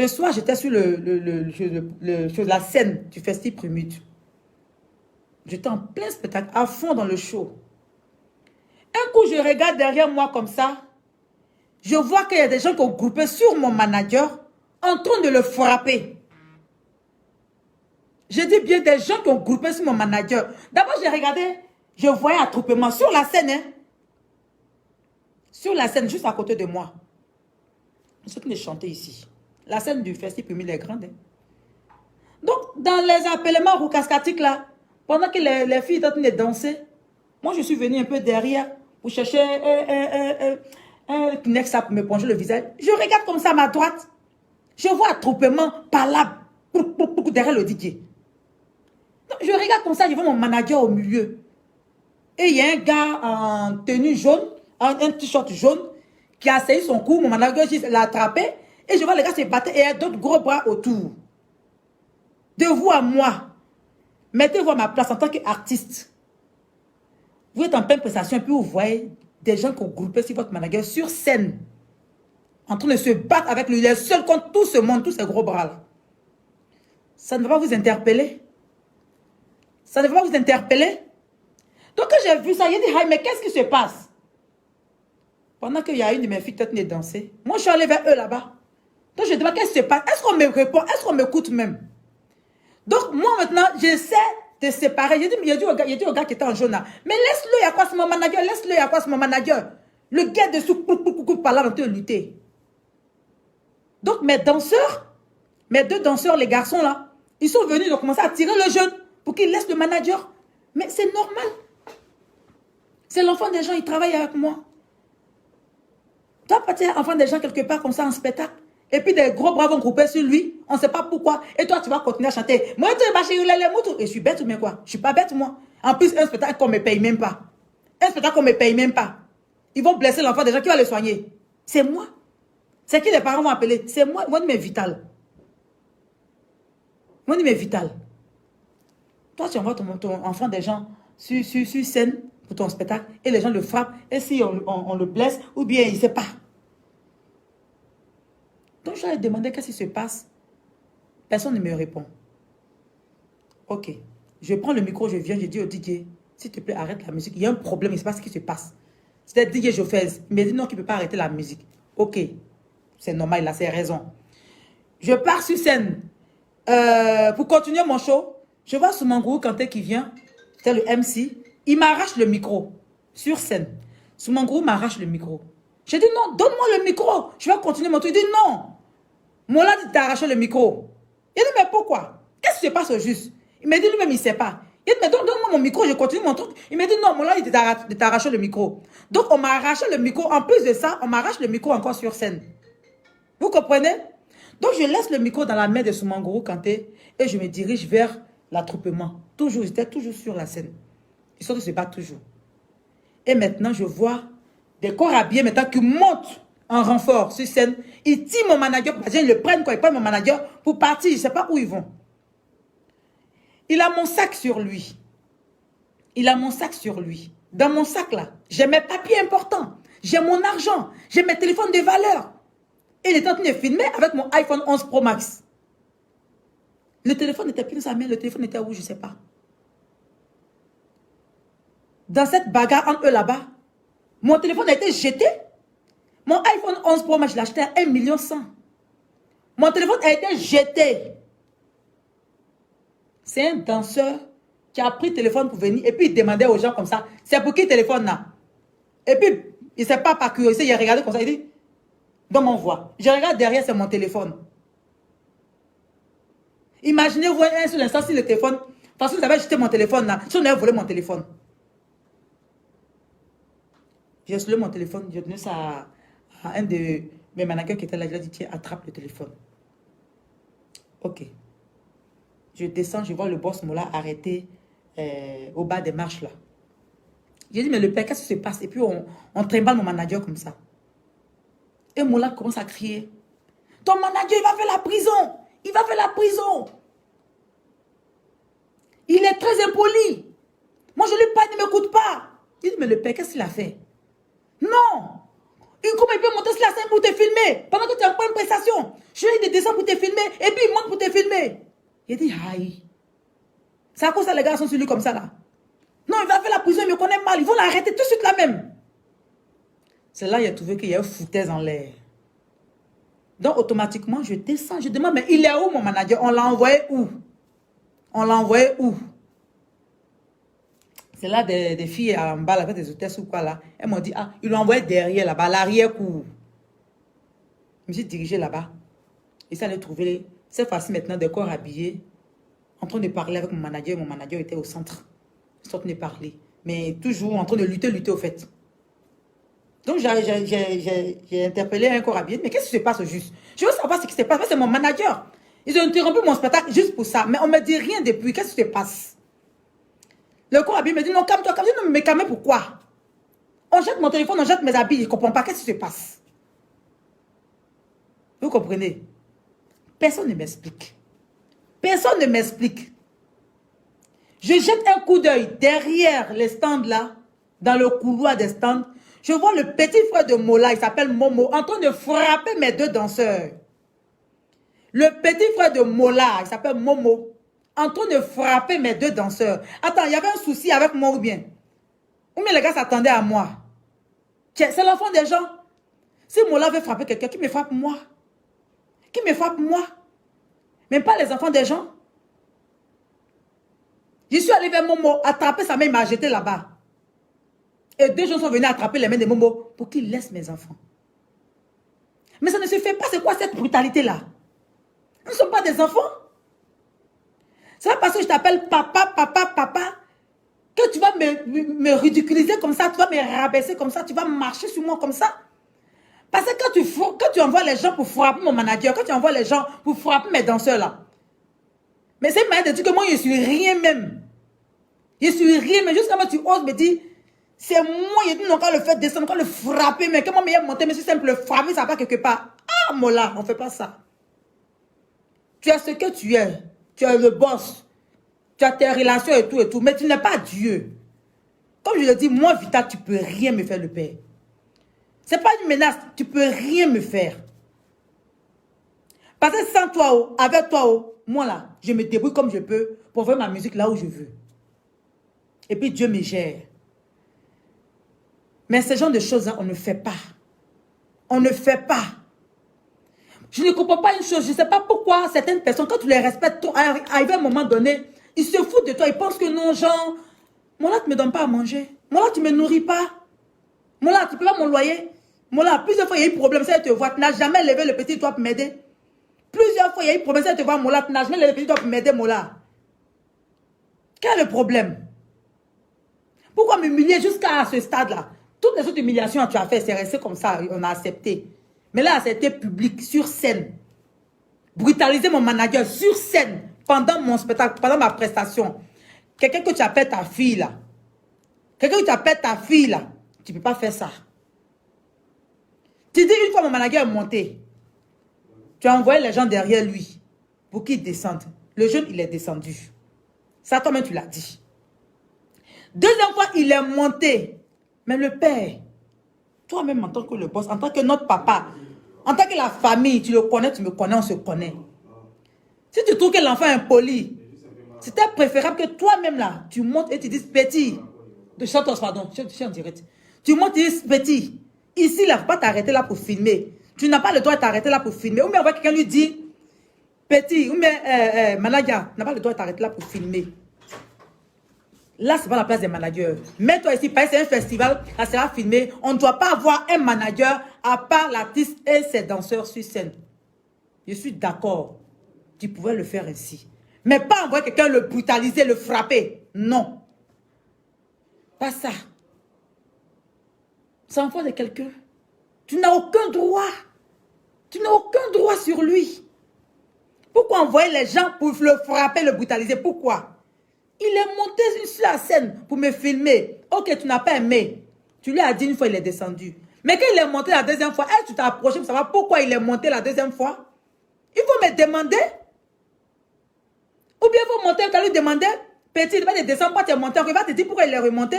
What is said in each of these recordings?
Ce soir, j'étais sur la scène du Festi Primute. J'étais en plein spectacle, à fond dans le show. Un coup, je regarde derrière moi comme ça. Je vois qu'il y a des gens qui ont groupé sur mon manager en train de le frapper. Je dis bien des gens qui ont groupé sur mon manager. D'abord, j'ai regardé, je voyais attroupement sur la scène. Hein. Sur la scène, juste à côté de moi. Ceux qui ne chantaient ici. La scène du Festi Primute est grande. Hein. Donc, dans les appellements roucascatiques là, pendant que les filles étaient en train de danser, moi je suis venue un peu derrière pour chercher un Kleenex pour me ponger le visage. Je regarde comme ça à ma droite. Je vois attroupement par là, derrière le DJ. Donc, je regarde comme ça, je vois mon manager au milieu. Et il y a un gars en tenue jaune, un t-shirt jaune, qui a saisi son cou. Mon manager l'a attrapé. Et je vois les gars se battre et il y a d'autres gros bras autour. De vous à moi. Mettez-vous à ma place en tant qu'artiste. Vous êtes en pleine prestation et puis vous voyez des gens qui ont groupé sur votre manager sur scène. En train de se battre avec lui. Il est seul contre tout ce monde, tous ces gros bras-là. Ça ne va pas vous interpeller? Ça ne va pas vous interpeller? Donc quand j'ai vu ça, j'ai dit, mais qu'est-ce qui se passe? Pendant qu'il y a une de mes filles qui est en train de danser, moi je suis allée vers eux là-bas. Donc je demande, qu'est-ce qui se passe? Est-ce qu'on me répond? Est-ce qu'on m'écoute même? Donc moi maintenant, j'essaie de séparer. J'ai dit au gars qui était en jaune là, mais laisse-le, il y a quoi, c'est mon manager, laisse-le, il y a quoi, c'est mon manager. Le gars dessous, par là, on peut lutter. Donc mes danseurs, mes deux danseurs, les garçons là, ils sont venus, ils ont commencé à tirer le jeune pour qu'il laisse le manager. Mais c'est normal. C'est l'enfant des gens, il travaille avec moi. Tu vas partir enfant des gens quelque part comme ça en spectacle. Et puis des gros bras vont grouper sur lui. On ne sait pas pourquoi. Et toi, tu vas continuer à chanter. Moi, et je suis bête ou bien quoi? Je suis pas bête, moi. En plus, un spectacle qu'on ne me paye même pas. Un spectacle qu'on ne me paye même pas. Ils vont blesser l'enfant des gens. Qui va le soigner? C'est moi. C'est qui les parents vont appeler? C'est moi. Moi, mais vital. Moi, mais vital. Toi, tu envoies ton enfant des gens sur scène pour ton spectacle. Et les gens le frappent. Et si on le blesse, ou bien il ne sait pas. Donc, je lui ai demandé qu'est-ce qui se passe. Personne ne me répond. Ok. Je prends le micro, je viens, je dis au DJ, s'il te plaît, arrête la musique. Il y a un problème, il ne sait pas ce qui se passe. C'était DJ Joffez. Il m'a dit non, qu'il ne peut pas arrêter la musique. Ok. C'est normal, il a ses raisons. Je pars sur scène. Pour continuer mon show, je vois Soumangou Kanté qui vient. C'était le MC. Il m'arrache le micro. Sur scène. Soumangou m'arrache le micro. J'ai dit non, donne-moi le micro. Je vais continuer mon truc. Il dit non. Mola dit t'arracher le micro. Il dit mais pourquoi? Qu'est-ce qui se passe au juste? Il m'a dit lui-même il ne sait pas. Il dit mais donne-moi mon micro, je continue mon truc. Il m'a dit non, Mola dit de t'arracher le micro. Donc on m'a arraché le micro. En plus de ça, on m'arrache le micro encore sur scène. Vous comprenez? Donc je laisse le micro dans la main de Soumangou Kanté et je me dirige vers l'attroupement. Toujours, j'étais toujours sur la scène. Ils sont de se battre toujours. Et maintenant je vois des corps habillés maintenant qui montent en renfort sur scène. Ils tirent mon manager. Ils le prennent quoi? Ils prennent mon manager pour partir. Je ne sais pas où ils vont. Il a mon sac sur lui. Il a mon sac sur lui. Dans mon sac là, j'ai mes papiers importants. J'ai mon argent. J'ai mes téléphones de valeur. Et il est en train de filmer avec mon iPhone 11 Pro Max. Le téléphone n'était plus dans sa main. Le téléphone était où? Je ne sais pas. Dans cette bagarre entre eux là-bas, mon téléphone a été jeté. Mon iPhone 11 Pro Max, je l'ai acheté à 1,1 million. Mon téléphone a été jeté. C'est un danseur qui a pris le téléphone pour venir et puis il demandait aux gens comme ça, c'est pour qui le téléphone là? Et puis, il ne sait pas par curiosité, il a regardé comme ça, il dit, dans mon voix. Je regarde derrière, c'est mon téléphone. Imaginez-vous un seul instant si le téléphone, parce que vous avez jeté mon téléphone là, si on avait volé mon téléphone. J'ai soulevé mon téléphone, j'ai donné ça à un de mes mannequins qui était là, je lui ai dit, tiens, attrape le téléphone. Ok. Je descends, je vois le boss Mola arrêté au bas des marches là. J'ai dit, mais le père, qu'est-ce qui se passe? Et puis on trimballe mon manager comme ça. Et Mola commence à crier. Ton manager, il va faire la prison. Il va faire la prison. Il est très impoli. Moi, je lui parle, il ne m'écoute pas. Il dit, mais le père, qu'est-ce qu'il a fait? Non. Il comment il peut monter sur la scène pour te filmer pendant que tu es en pleine prestation? Je lui ai dit de descendre pour te filmer et puis il monte pour te filmer. Il dit, aïe. C'est à cause ça les gars sont sur lui comme ça là. Non, il va faire la prison, il me connaît mal. Ils vont l'arrêter tout de suite là même. C'est là qu'il a trouvé qu'il y a une foutaise en l'air. Donc automatiquement, je descends, je demande, mais il est où mon manager? On l'a envoyé où? On l'a envoyé où? C'est là des filles en bas, là, avec des hôtesses ou quoi là. Elles m'ont dit, ah, ils l'ont envoyé derrière là-bas, l'arrière-cour. Je me suis dirigée là-bas. Et ça allait trouver, cette fois-ci maintenant, des corps habillés, en train de parler avec mon manager. Mon manager était au centre. Ils sont en train de parler. Mais toujours en train de lutter au fait. Donc j'ai interpellé un corps habillé. Mais qu'est-ce qui se passe juste? Je veux savoir ce qui se passe. C'est mon manager. Ils ont interrompu mon spectacle juste pour ça. Mais on ne me dit rien depuis. Qu'est-ce qui se passe? Le corps habillé me dit, non, calme-toi, calme-toi. Non, mais calme, pourquoi? On jette mon téléphone, on jette mes habits. Je ne comprends pas. Qu'est-ce qui se passe? Vous comprenez? Personne ne m'explique. Personne ne m'explique. Je jette un coup d'œil derrière les stands là, dans le couloir des stands. Je vois le petit frère de Mola, il s'appelle Momo, en train de frapper mes deux danseurs. Le petit frère de Mola, il s'appelle Momo, en train de frapper mes deux danseurs. Attends, il y avait un souci avec moi ou bien? Ou bien les gars s'attendaient à moi? C'est l'enfant des gens. Si Mola veut frapper quelqu'un, qui me frappe moi? Qui me frappe moi? Même pas les enfants des gens. Je suis allé vers Momo, attraper sa main, il m'a jeté là-bas. Et deux gens sont venus attraper les mains de Momo pour qu'il laisse mes enfants. Mais ça ne se fait pas. C'est quoi cette brutalité-là? Nous ne sommes pas des enfants. C'est pas parce que je t'appelle papa, papa, papa, que tu vas me ridiculiser comme ça, tu vas me rabaisser comme ça, tu vas marcher sur moi comme ça. Parce que quand tu envoies les gens pour frapper mon manager, quand tu envoies les gens pour frapper mes danseurs là, mais c'est une manière de dire que moi je suis rien même. Je suis rien, mais jusqu'à moi tu oses me dire, c'est moi, je dis non, quand le fait descendre, quand le frapper, mais comment me monter, mais c'est simple, le frapper, ça va quelque part. Ah, Mola, on ne fait pas ça. Tu es ce que tu es. Tu es le boss. Tu as tes relations et tout, mais tu n'es pas Dieu. Comme je le dis, moi, Vita, tu ne peux rien me faire le père. Ce n'est pas une menace, tu ne peux rien me faire. Parce que sans toi, avec toi, moi là, je me débrouille comme je peux pour faire ma musique là où je veux. Et puis Dieu me gère. Mais ce genre de choses-là, on ne fait pas. On ne fait pas. Je ne comprends pas une chose. Je ne sais pas pourquoi certaines personnes, quand tu les respectes, arrivé à un moment donné, ils se foutent de toi. Ils pensent que non, genre, moi là, tu ne me donnes pas à manger. Moi là, tu ne me nourris pas. Moi là, tu ne peux pas mon loyer. Moi là, plusieurs fois, il y a eu problème. Ça, te voit. Tu n'as jamais levé le petit doigt pour m'aider. Plusieurs fois, il y a eu problème. Ça, te voit. Moi là, tu n'as jamais levé le petit doigt pour m'aider. Moi là. Quel est le problème? Pourquoi m'humilier jusqu'à ce stade-là? Toutes les autres humiliations que tu as fait, c'est resté comme ça, on a accepté. Mais là, c'était public, sur scène. Brutaliser mon manager sur scène, pendant mon spectacle, pendant ma prestation. Quelqu'un que tu appelles ta fille, là. Quelqu'un que tu appelles ta fille, là. Tu ne peux pas faire ça. Tu dis, une fois mon manager est monté, tu as envoyé les gens derrière lui pour qu'ils descendent. Le jeune, il est descendu. Ça, toi-même, tu l'as dit. Deuxième fois, il est monté. Mais le père, toi-même en tant que le boss, en tant que notre papa, en tant que la famille, tu le connais, tu me connais, on se connaît. Si tu trouves que l'enfant est impoli, c'était préférable que toi-même là, tu montes et tu dis petit, de Chantos, pardon, je suis en direct. Tu montes et tu dis petit, ici là, il ne faut pas t'arrêter là pour filmer. Tu n'as pas le droit de t'arrêter là pour filmer. Ou bien on va quelqu'un lui dire, petit, ou bien manager, tu n'as pas le droit de t'arrêter là pour filmer. Là, ce n'est pas la place des managers. Mets-toi ici, parce que c'est un festival, ça sera filmé. On ne doit pas avoir un manager à part l'artiste et ses danseurs sur scène. Je suis d'accord. Tu pouvais le faire ainsi. Mais pas envoyer quelqu'un le brutaliser, le frapper. Non. Pas ça. C'est l'enfant de quelqu'un. Tu n'as aucun droit. Tu n'as aucun droit sur lui. Pourquoi envoyer les gens pour le frapper, le brutaliser? Pourquoi? Il est monté sur la scène pour me filmer. Ok, tu n'as pas aimé. Tu lui as dit une fois, il est descendu. Mais quand il est monté la deuxième fois, tu t'es approché pour savoir pourquoi il est monté la deuxième fois. Il faut me demander. Ou bien il faut monter, tu vas lui demander, petit, il va te descendre, pas te monter. Il va te dire pourquoi il est remonté.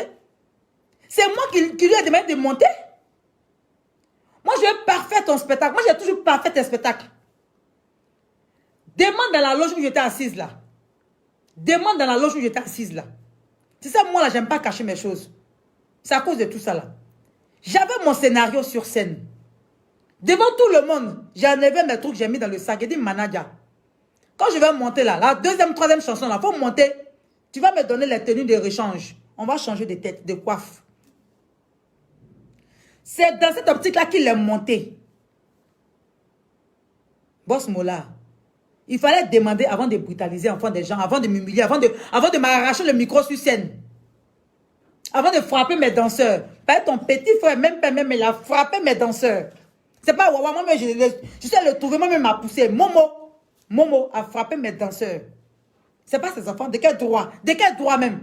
C'est moi qui lui ai demandé de monter. Moi, je veux parfait ton spectacle. Moi, j'ai toujours parfait tes spectacles. Demande dans la loge où j'étais assise là. Demande dans la loge où j'étais assise là. C'est ça, moi là, j'aime pas cacher mes choses. C'est à cause de tout ça là. J'avais mon scénario sur scène. Devant tout le monde, j'enlevais mes trucs, j'ai mis dans le sac. J'ai dit, manager, quand je vais monter là, la deuxième, troisième chanson là, il faut monter. Tu vas me donner les tenues de rechange. On va changer de tête, de coiffe. C'est dans cette optique-là qu'il est monté. Boss Mola, il fallait demander avant de brutaliser enfant des gens, avant de m'humilier, avant de m'arracher le micro sur scène. Avant de frapper mes danseurs. Pas ton petit frère, même il a frappé mes danseurs. C'est pas Wawa, moi-même, je sais le trouver, moi-même m'a poussé. Momo a frappé mes danseurs. C'est pas ces enfants. De quel droit? De quel droit même?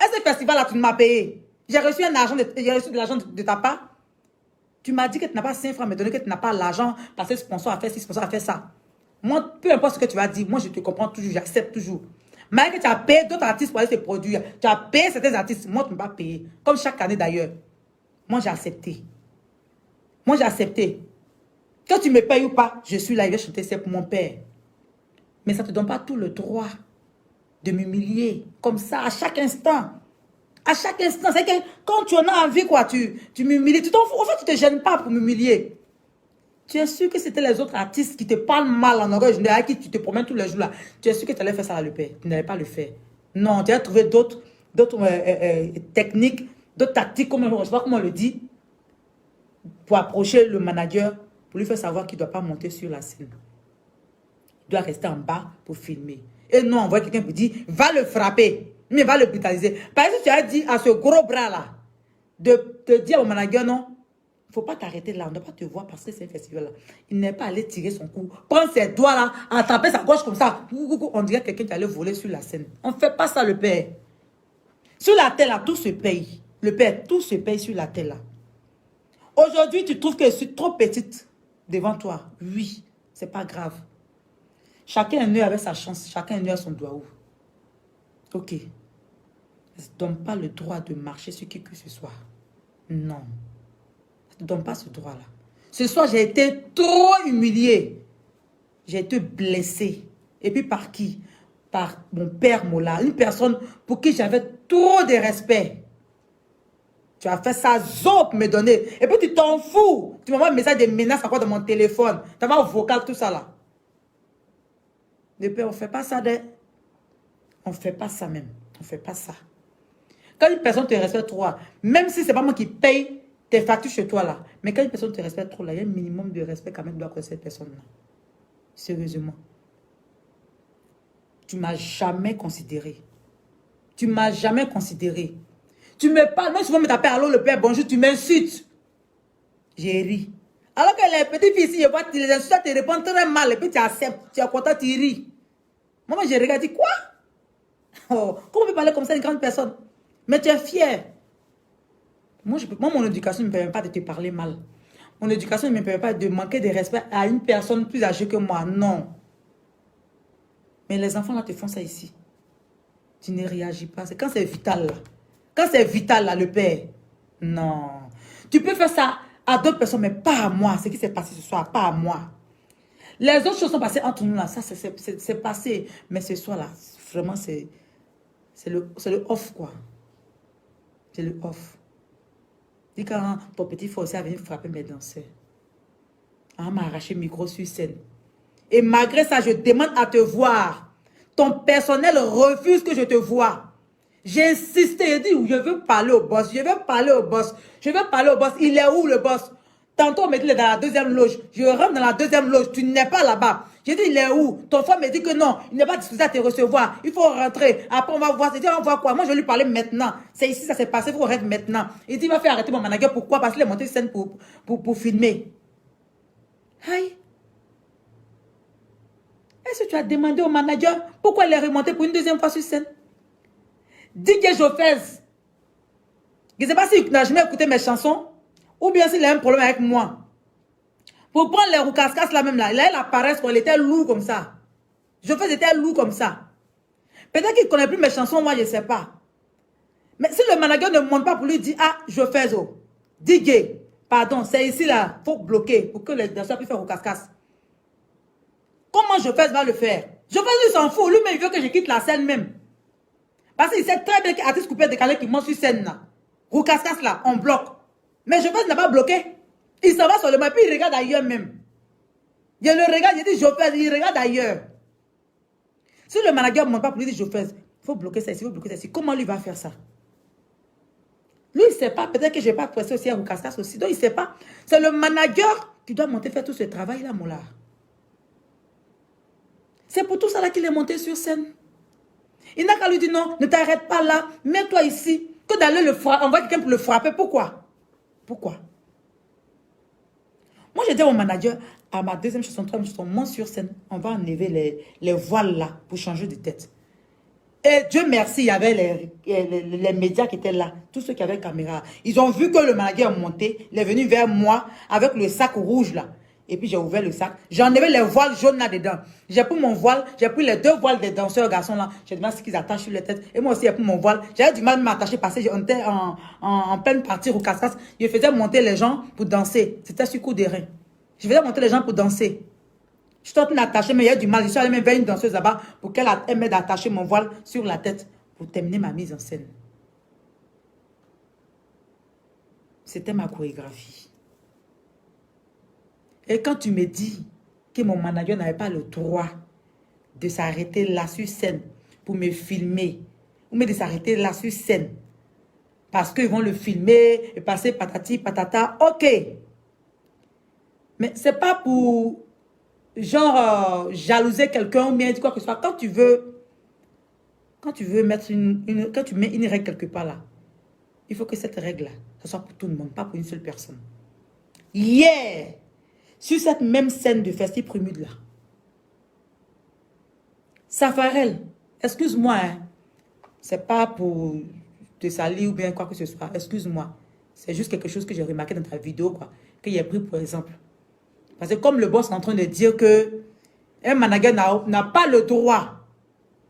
Est-ce que ce festival-là, tu m'as payé? J'ai reçu de l'argent de ta part. Tu m'as dit que tu n'as pas 5 francs à me donner, que tu n'as pas l'argent parce que le sponsor a fait ci, sponsor a fait ça. Moi, peu importe ce que tu vas dire, moi, je te comprends toujours, j'accepte toujours. Malgré que tu as payé d'autres artistes pour aller se produire, tu as payé certains artistes, moi, tu ne m'as pas payé. Comme chaque année d'ailleurs. Moi, j'ai accepté. Moi, j'ai accepté. Quand tu me payes ou pas, je suis là, je vais chanter, c'est pour mon père. Mais ça ne te donne pas tout le droit de m'humilier comme ça à chaque instant. À chaque instant. C'est que quand tu en as envie, quoi, tu m'humilies. Tu t'en fous. En fait, tu ne te gênes pas pour m'humilier. Tu es sûr que c'était les autres artistes qui te parlent mal en oreille, à qui tu te promènes tous les jours là. Tu es sûr que tu allais faire ça à le père. Tu n'allais pas le faire. Non, tu as trouvé d'autres techniques, d'autres tactiques, je ne sais pas comment on le dit, pour approcher le manager, pour lui faire savoir qu'il ne doit pas monter sur la scène. Il doit rester en bas pour filmer. Et non, on voit quelqu'un qui dit, va le frapper, mais va le brutaliser. Par exemple, tu as dit à ce gros bras-là, de te dire au manager, non, il ne faut pas t'arrêter là, on ne doit pas te voir parce que c'est un festival-là. Il n'est pas allé tirer son cou, prendre ses doigts-là, attraper sa gauche comme ça. On dirait quelqu'un qui allait voler sur la scène. On ne fait pas ça, le père. Sur la terre, là, tout se paye. Le père, tout se paye sur la terre, là. Aujourd'hui, tu trouves que je suis trop petite devant toi. Oui, c'est pas grave. Chacun est né avec sa chance. Chacun est né à son doigt où. Ok. Ne donne pas le droit de marcher sur qui que ce soit. Non. Ne donne pas ce droit-là. Ce soir, j'ai été trop humiliée. J'ai été blessée. Et puis par qui? Par mon père Mola. Une personne pour qui j'avais trop de respect. Tu as fait ça, pour me donner. Et puis tu t'en fous. Tu m'envoies un message de menace encore dans mon téléphone. Tu m'envoies un vocal, tout ça là. Le père, on ne fait pas ça. On ne fait pas ça même. On ne fait pas ça. Quand une personne te respecte trop, même si ce n'est pas moi qui paye tes factures chez toi là, mais quand une personne te respecte trop là, il y a un minimum de respect quand même doit connaître cette personne-là. Sérieusement. Tu ne m'as jamais considéré. Tu ne m'as jamais considéré. Tu me parles, moi souvent me taper, allô le père, bonjour, tu m'insultes. J'ai ri. Alors que les petites filles ici, je vois les insultes, te répondent très mal, et puis tu acceptes, tu es content, tu ris. Moi, j'ai regardé, quoi? Oh, comment on peut parler comme ça à une grande personne? Mais tu es fier. Moi, mon éducation ne me permet pas de te parler mal. Mon éducation ne me permet pas de manquer de respect à une personne plus âgée que moi. Non. Mais les enfants là te font ça ici. Tu ne réagis pas. C'est quand c'est vital là. Quand c'est vital là, le père. Non. Tu peux faire ça à d'autres personnes, mais pas à moi. Ce qui s'est passé ce soir, pas à moi. Les autres choses sont passées entre nous là. Ça, c'est passé. Mais ce soir là, vraiment, c'est le off quoi. C'est le off. Dis quand ton petit frère aussi a venu frapper mes danseurs. On m'a arraché le micro sur scène. Et malgré ça, je demande à te voir. Ton personnel refuse que je te voie. J'ai insisté, j'ai dit, je veux parler au boss, je veux parler au boss, je veux parler au boss. Il est où le boss? Tantôt, on me dit, il est dans la deuxième loge. Je rentre dans la deuxième loge, tu n'es pas là-bas. J'ai dit, il est où? Ton frère me dit que non, il n'est pas disposé à te recevoir. Il faut rentrer. Après, on va voir. J'ai dit, on va quoi? Moi, je vais lui parler maintenant. C'est ici, ça s'est passé, il faut rentrer maintenant. Il dit, il va faire arrêter mon manager. Pourquoi? Parce qu'il est monté sur scène pour filmer. Aïe. Est-ce que tu as demandé au manager pourquoi il est remonté pour une deuxième fois sur scène? DJ Jofez. Je ne sais pas s'il n'a jamais écouté mes chansons ou bien s'il a un problème avec moi. Pour prendre les roucascas là même là, il a la paresse quand il était lourd comme ça. Jofez était lourd comme ça. Peut-être qu'il ne connaît plus mes chansons, moi je ne sais pas. Mais si le manager ne monte pas pour lui dire, ah, Jofez, oh, DJ, Pardon, c'est ici là. Il faut bloquer pour que les danseurs puissent faire au casse-casse. Comment je fais, va le faire? Je fais, lui s'en fout. Lui-même, il veut que je quitte la scène même. Parce qu'il sait très bien qu'artiste coupé décalé qui monte sur scène là. Au casse-casse là, on bloque. Mais je fais, n'a pas bloqué. Il s'en va sur le et puis il regarde ailleurs même. Je le regarde, je dis, je fais, il regarde ailleurs. Si le manager ne monte pas pour lui dire, je fais, il faut bloquer ça ici, il faut bloquer ça ici. Comment lui va faire ça? Lui, il ne sait pas. Peut-être que je n'ai pas pressé aussi à Roucastas aussi. Donc, il ne sait pas. C'est le manager qui doit monter faire tout ce travail-là, mon là. C'est pour tout ça là qu'il est monté sur scène. Il n'a qu'à lui dire non, ne t'arrête pas là, mets-toi ici. Que d'aller le frapper, on va quelqu'un pour le frapper. Pourquoi? Pourquoi? Moi, j'ai dit au manager, à ma deuxième chanson, troisième chanson, monte sur scène. On va enlever les voiles là pour changer de tête. Et Dieu merci, il y avait les médias qui étaient là, tous ceux qui avaient caméra. Ils ont vu que le manager est monté, il est venu vers moi avec le sac rouge là. Et puis j'ai ouvert le sac, j'ai enlevé les voiles jaunes là-dedans. J'ai pris mon voile, j'ai pris les deux voiles des danseurs garçons là. J'ai demandé ce qu'ils attachent sur les têtes. Et moi aussi j'ai pris mon voile. J'avais du mal à m'attacher parce que j'étais en pleine partie au casse-casse. Je faisais monter les gens pour danser. C'était sur coup des reins. Je faisais monter les gens pour danser. Je suis en train d'attacher, mais il y a du mal. Je suis allée même vers une danseuse là-bas pour qu'elle m'aide à attacher mon voile sur la tête pour terminer ma mise en scène. C'était ma chorégraphie. Et quand tu me dis que mon manager n'avait pas le droit de s'arrêter là sur scène pour me filmer, ou même de s'arrêter là sur scène, parce qu'ils vont le filmer et passer patati patata, ok. Mais c'est pas pour... genre jalouser quelqu'un ou bien quoi que ce soit. Quand tu veux mettre quand tu mets une règle quelque part là, il faut que cette règle là, ce soit pour tout le monde, pas pour une seule personne. Hier, sur cette même scène de Festi Prumude là, Safarel, excuse-moi, hein, c'est pas pour te salir ou bien quoi que ce soit, excuse-moi. C'est juste quelque chose que j'ai remarqué dans ta vidéo, quoi, qu'il y a pris pour exemple. Parce que comme le boss est en train de dire que un manager n'a pas le droit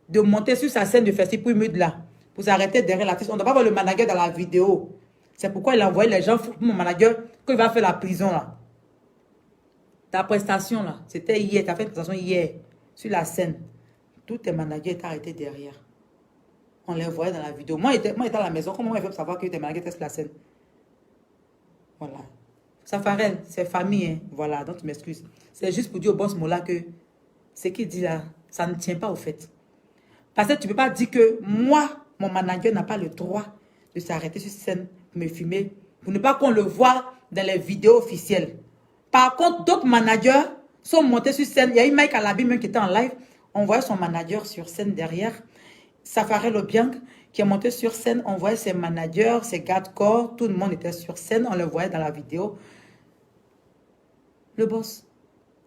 de monter sur sa scène de festival Prumude là, pour s'arrêter derrière l'artiste. On ne doit pas voir le manager dans la vidéo. C'est pourquoi il a envoyé les gens pour mon manager qu'il va faire la prison là. Ta prestation là, c'était hier, tu as fait une prestation hier, sur la scène. Tous tes managers étaient arrêtés derrière. On les voyait dans la vidéo. Moi, j'étais à la maison, comment on fait savoir que tes managers étaient sur la scène? Voilà. Safarel, c'est famille, hein. Voilà, donc tu m'excuses. C'est juste pour dire au boss Mola que ce qu'il dit là, ça ne tient pas au fait. Parce que tu ne peux pas dire que moi, mon manager n'a pas le droit de s'arrêter sur scène pour me filmer, pour ne pas qu'on le voit dans les vidéos officielles. Par contre, d'autres managers sont montés sur scène. Il y a eu Mike Alabi même qui était en live. On voyait son manager sur scène derrière. Safarel Obiang qui est monté sur scène. On voyait ses managers, ses gardes-corps. Tout le monde était sur scène. On le voyait dans la vidéo. Le boss.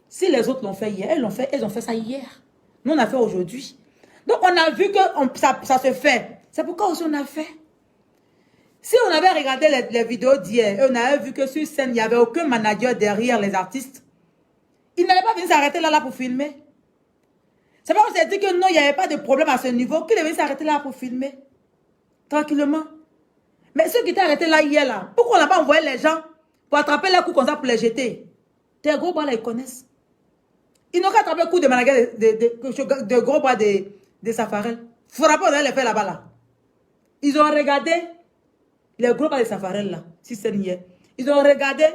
Si les autres l'ont fait hier, elles ont fait ça hier. Nous, on a fait aujourd'hui. Donc, on a vu que ça se fait. C'est pourquoi aussi on a fait. Si on avait regardé les vidéos d'hier, on avait vu que sur scène, il n'y avait aucun manager derrière les artistes. Ils n'avaient pas venu s'arrêter là pour filmer. C'est pas qu'on s'est dit que non, il n'y avait pas de problème à ce niveau, qu'ils devaient s'arrêter là pour filmer. Tranquillement. Mais ceux qui étaient arrêtés là hier, là, pourquoi on n'a pas envoyé les gens pour attraper les coups comme ça pour les jeter? Tes gros bras, là, ils connaissent. Ils n'ont qu'à attraper le coup de manager de gros bras de Safarel. Frapper, on allait les faire là-bas, là. Ils ont regardé les gros bras de Safarel, là, si c'est hier. Ils ont regardé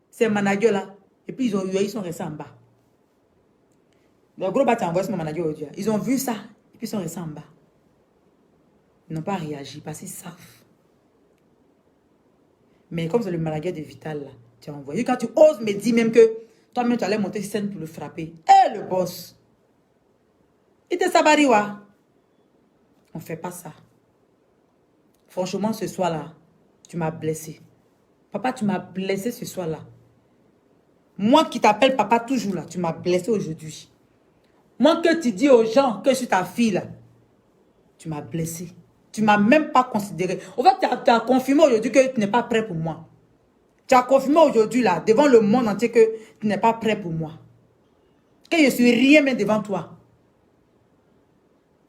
ces managers, là. Et puis, ils sont restés en bas. Les gros bras, tu as envoyé mon manager aujourd'hui. Ils ont vu ça. Et puis, ils sont restés en bas. Ils n'ont pas réagi parce qu'ils savent. Mais comme c'est le manager de Vital, là, tu as envoyé. Quand tu oses me dire même que toi-même, tu allais monter sur scène pour le frapper. Eh, le boss. Il te sabariwa. On ne fait pas ça. Franchement, ce soir-là, tu m'as blessé. Papa, tu m'as blessé ce soir-là. Moi qui t'appelle papa toujours là, tu m'as blessé aujourd'hui. Moi que tu dis aux gens que je suis ta fille là, tu m'as blessé. Tu ne m'as même pas considéré. En fait, tu as confirmé aujourd'hui que tu n'es pas prêt pour moi. Tu as confirmé aujourd'hui là, devant le monde entier que tu n'es pas prêt pour moi. Que je suis rien même devant toi.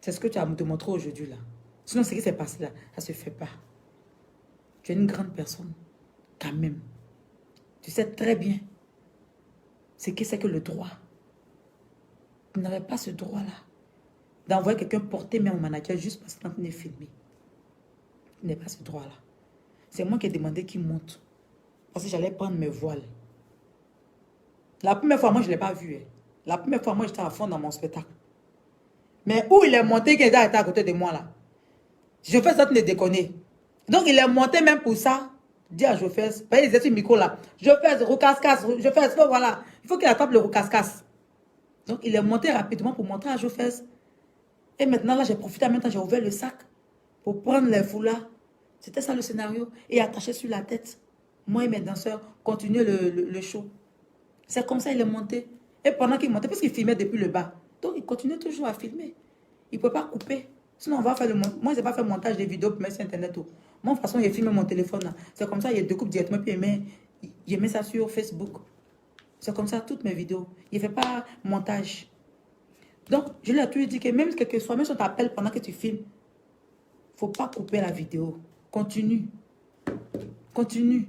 C'est ce que tu as te montré aujourd'hui là. Sinon, ce qui s'est passé là, ça ne se fait pas. Tu es une grande personne, quand même. Tu sais très bien ce que c'est que le droit. Vous n'avez pas ce droit-là d'envoyer quelqu'un porter même au manager juste parce qu'il est filmé. Vous n'avez pas ce droit-là. C'est moi qui ai demandé qu'il monte. Parce que j'allais prendre mes voiles. La première fois, moi, je ne l'ai pas vu. Hein. La première fois, moi, j'étais à fond dans mon spectacle. Mais où il est monté, qu'il était à côté de moi, là. Je fais ça, tu ne déconner. Donc, il est monté même pour ça. Dis à Jofès, ils étaient sur le micro, là. Jofès, roucasse-casse, Jofès, voilà. Il faut qu'il attrape le roucasse-casse. Donc, il est monté rapidement pour montrer à Jofès. Et maintenant, là, j'ai profité en même temps, j'ai ouvert le sac pour prendre les foulards. C'était ça le scénario. Et attaché sur la tête. Moi et mes danseurs continuaient le show. C'est comme ça il est monté. Et pendant qu'il montait, parce qu'il filmait depuis le bas. Donc, il continuait toujours à filmer. Il ne peut pas couper. Sinon, on va faire le montage. Moi, je n'ai pas fait le montage des vidéos pour mettre sur Internet. Moi, de toute façon, il filme mon téléphone. C'est comme ça, il découpe directement. Puis il met ça sur Facebook. C'est comme ça, toutes mes vidéos. Il ne fait pas montage. Donc, je lui ai toujours dit que même quel que soit, même si on t'appelle pendant que tu filmes, il ne faut pas couper la vidéo. Continue. Continue.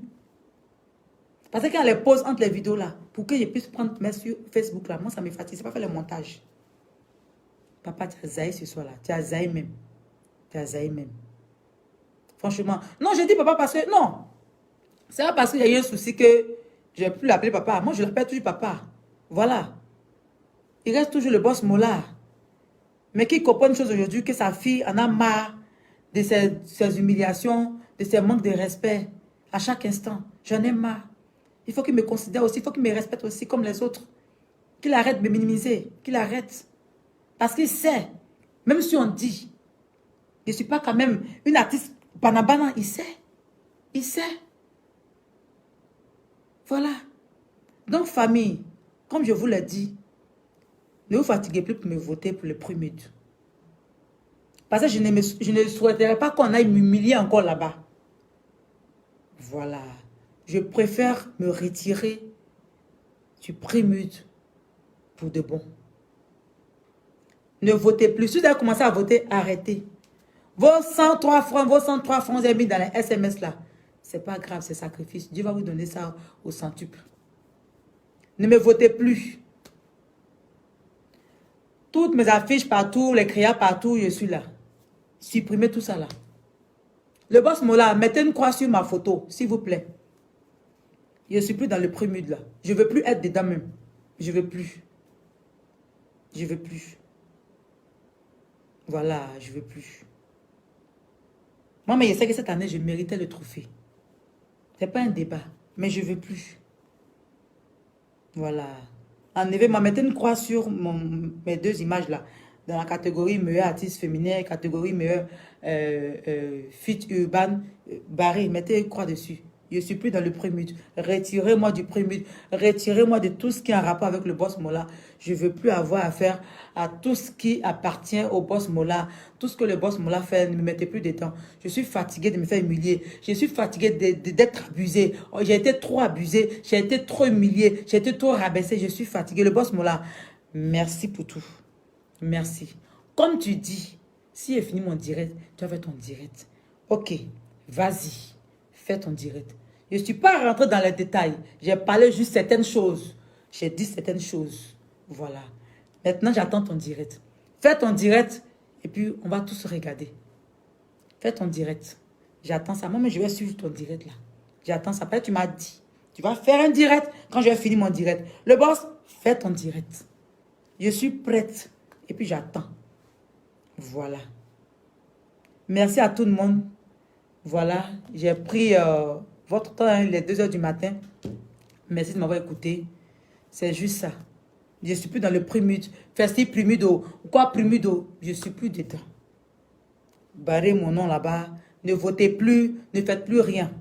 Parce qu'il y a les pauses entre les vidéos là, pour que je puisse prendre mes sur Facebook là. Moi, ça me fatigue. C'est pas faire le montage. Papa, tu as zaï ce soir là. Tu as zaï même. Tu as zaï même. Franchement. Non, je dis papa parce que... Non. C'est pas parce qu'il y a eu un souci que je n'ai plus l'appeler papa. Moi, je l'appelle toujours papa. Voilà. Il reste toujours le boss Mola. Mais qui comprend une chose aujourd'hui, que sa fille en a marre de ses humiliations, de ses manques de respect. À chaque instant. J'en ai marre. Il faut qu'il me considère aussi, il faut qu'il me respecte aussi comme les autres. Qu'il arrête de me minimiser. Qu'il arrête. Parce qu'il sait, même si on dit, je ne suis pas quand même une artiste banabana, il sait. Il sait. Voilà. Donc, famille, comme je vous l'ai dit, ne vous fatiguez plus pour me voter pour le premier. Parce que je ne souhaiterais pas qu'on aille m'humilier encore là-bas. Voilà. Je préfère me retirer du prémude pour de bon. Ne votez plus. Si vous avez commencé à voter, arrêtez. Vos 103 francs, vous avez mis dans les SMS là. C'est pas grave, c'est sacrifice. Dieu va vous donner ça au centuple. Ne me votez plus. Toutes mes affiches partout, les créas partout, je suis là. Supprimez tout ça là. Le boss Mola, mettez une croix sur ma photo, s'il vous plaît. Je ne suis plus dans le prémude là. Je ne veux plus être dedans même. Je ne veux plus. Je ne veux plus. Voilà, je ne veux plus. Moi, mais je sais que cette année, je méritais le trophée. Ce n'est pas un débat, mais je ne veux plus. Voilà. Enlevez, mettez une croix sur mes deux images là. Dans la catégorie meilleur artiste féminin, catégorie meilleur fit urban, barré. Mettez une croix dessus. Je ne suis plus dans le prémude. Retirez-moi du prémude. Retirez-moi de tout ce qui est en rapport avec le boss Mola. Je ne veux plus avoir affaire à tout ce qui appartient au boss Mola. Tout ce que le boss Mola fait, ne me mettez plus dedans. Je suis fatiguée de me faire humilier. Je suis fatiguée d'être abusée. J'ai été trop abusée. J'ai été trop humiliée. J'ai été trop rabaissée. Je suis fatiguée. Le boss Mola, merci pour tout. Merci. Comme tu dis, si j'ai fini mon direct, tu vas faire ton direct. Ok, vas-y. Fais ton direct. Je ne suis pas rentrée dans les détails. J'ai parlé juste certaines choses. J'ai dit certaines choses. Voilà. Maintenant, j'attends ton direct. Fais ton direct et puis on va tous regarder. Fais ton direct. J'attends ça. Moi, mais je vais suivre ton direct là. J'attends ça. Après, tu m'as dit, tu vas faire un direct quand je vais finir mon direct. Le boss, fais ton direct. Je suis prête. Et puis, j'attends. Voilà. Merci à tout le monde. Voilà, j'ai pris votre temps, hein, les 2 heures du matin. Merci de m'avoir écouté. C'est juste ça. Je ne suis plus dans le prémude. Festif prémudo. Quoi prémudo? Je ne suis plus dedans. Barrez mon nom là-bas. Ne votez plus. Ne faites plus rien.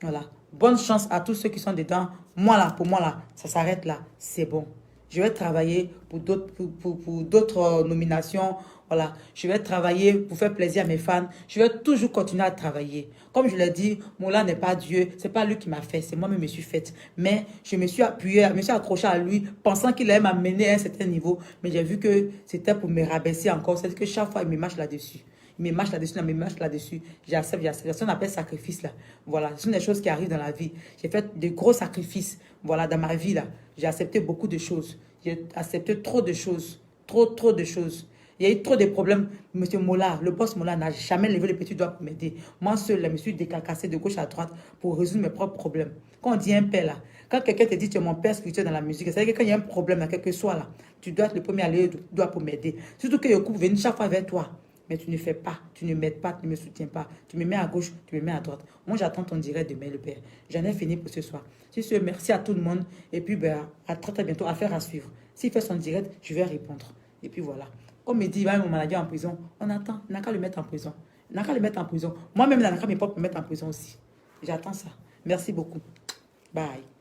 Voilà. Bonne chance à tous ceux qui sont dedans. Moi là, pour moi là, ça s'arrête là. C'est bon. Je vais travailler pour d'autres nominations. Voilà, je vais travailler pour faire plaisir à mes fans. Je vais toujours continuer à travailler. Comme je l'ai dit, Mola n'est pas Dieu. C'est pas lui qui m'a fait. C'est moi-même qui me suis faite. Mais je me suis appuyée, je me suis accrochée à lui, pensant qu'il allait m'amener à un certain niveau. Mais j'ai vu que c'était pour me rabaisser encore. C'est que chaque fois, il me marche là-dessus. il me marche là-dessus, il me marche là-dessus. J'accepte, j'accepte. C'est ce qu'on appelle sacrifice là. Voilà, ce sont des choses qui arrivent dans la vie. J'ai fait de gros sacrifices, voilà, dans ma vie là. J'ai accepté beaucoup de choses. J'ai accepté trop de choses. Trop de choses. Il y a eu trop de problèmes. Monsieur Mola, le boss Mola n'a jamais levé le petit doigt pour m'aider. Moi seul, je me suis décarcassé de gauche à droite pour résoudre mes propres problèmes. Quand on dit un père là, quand quelqu'un te dit tu es mon père spirituel dans la musique, c'est-à-dire que quand il y a un problème, là, quel que soit là, tu dois être le premier à lever le doigt pour m'aider. Surtout que le couple vient chaque fois vers toi. Mais tu ne fais pas, tu ne m'aides pas, tu ne me soutiens pas. Tu me mets à gauche, tu me mets à droite. Moi, j'attends ton direct demain, le père. J'en ai fini pour ce soir. Sur ce, merci à tout le monde. Et puis, ben, à très bientôt. Affaire à suivre. S'il fait son direct, je vais répondre. Et puis voilà. Comme il dit, il va mon manager en prison. On attend. Il n'a qu'à le mettre en prison. Il n'a qu'à le mettre en prison. Moi-même, il n'a qu'à me mettre en prison aussi. J'attends ça. Merci beaucoup. Bye.